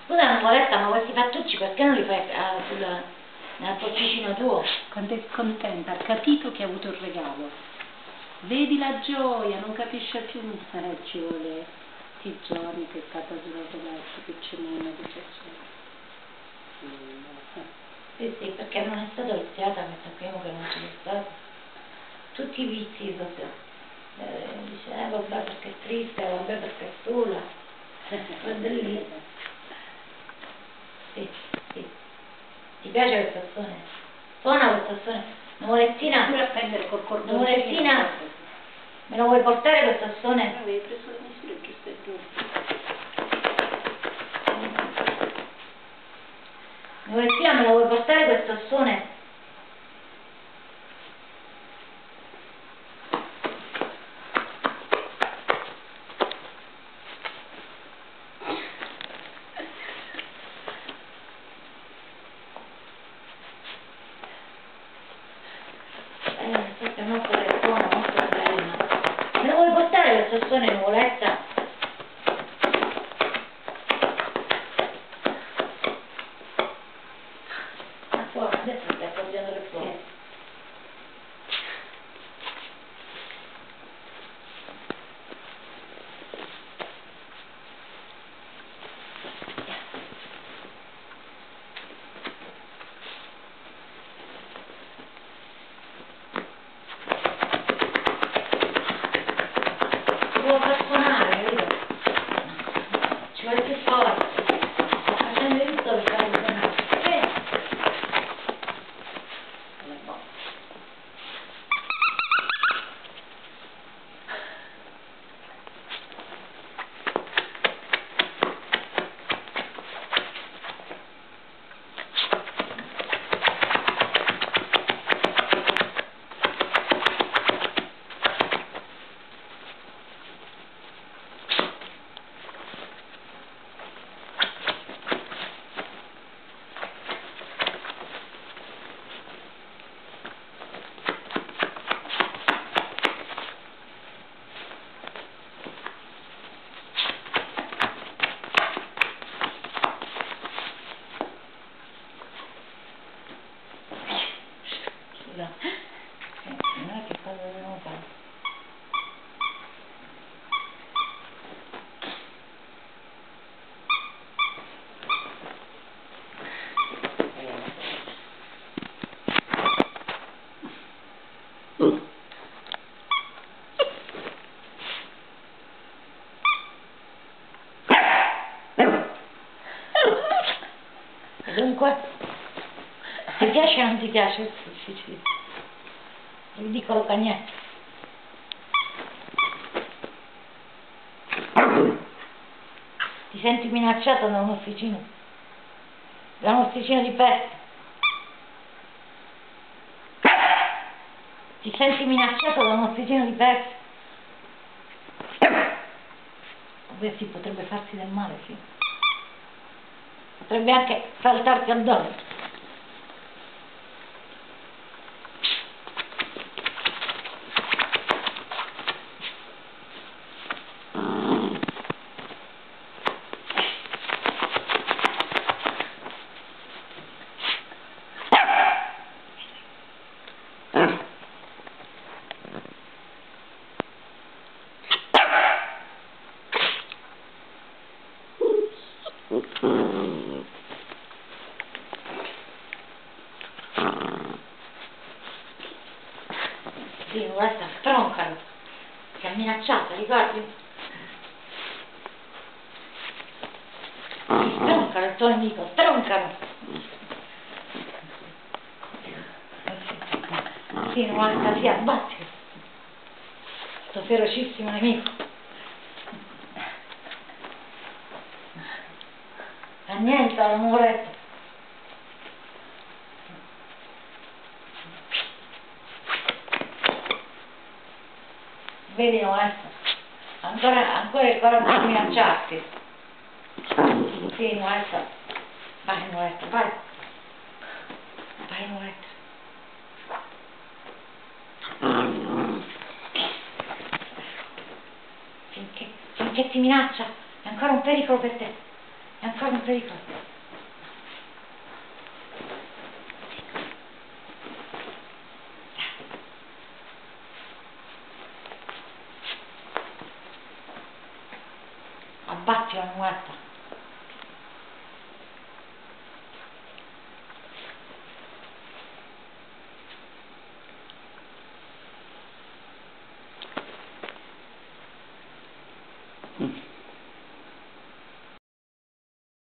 Scusa, Nuvoletta, ma questi fattucci perché non li fai nel porticino tuo? Quando è contenta, ha capito che ha avuto il regalo. Vedi la gioia, non capisce più, ci vuole i giorni che è stata sulla letto, piccinino, di Sì, sì, perché non è stata viziata, ma sappiamo che non c'è stato. Tutti i vizi proprio. Dice, vabbè perché è triste, vabbè perché è sola. Guarda lì. Sì, sì. Ti piace quel tassone? Suona quel tassone. Nuvolettina, pure a prendere col cordoncino. Nuvolettina, me lo vuoi portare quel tassone? Avevi preso la misura giusta e giusta. Nuvolettina, me lo vuoi portare quel tassone? Questa è molto buona, molto bella. Me lo vuoi portare quel tassone, Nuvoletta? Adesso stai appoggiando le fuoco. Devo far suonare, capito? Ci vuole più forza. Sto facendo di tutto per farlo suonare. Scusa, noi che cosa dobbiamo fare? E dunque, ti piace o non ti piace? Sì. Ridicolo cagnetto. Ti senti minacciato da un ossicino? Da un ossicino di peste? Ti senti minacciato da un ossicino di peste? Beh sì, potrebbe farsi del male, sì. Potrebbe anche saltarti addosso. Sì, guarda, stroncalo. Ti ha minacciata, ricordi? Stroncalo il tuo nemico, stroncalo. Sì, non guarda, si abbatti. Questo ferocissimo nemico. Annienta la Nuvoletta. Vedi Nuvoletta? Ancora il coraggio di minacciarti. Sì, Nuvoletta. Vai Nuvoletta, vai. Vai Nuvoletta. Finché ti minaccia è ancora un pericolo per te. È ancora un pericolo. Abbatti la guarda.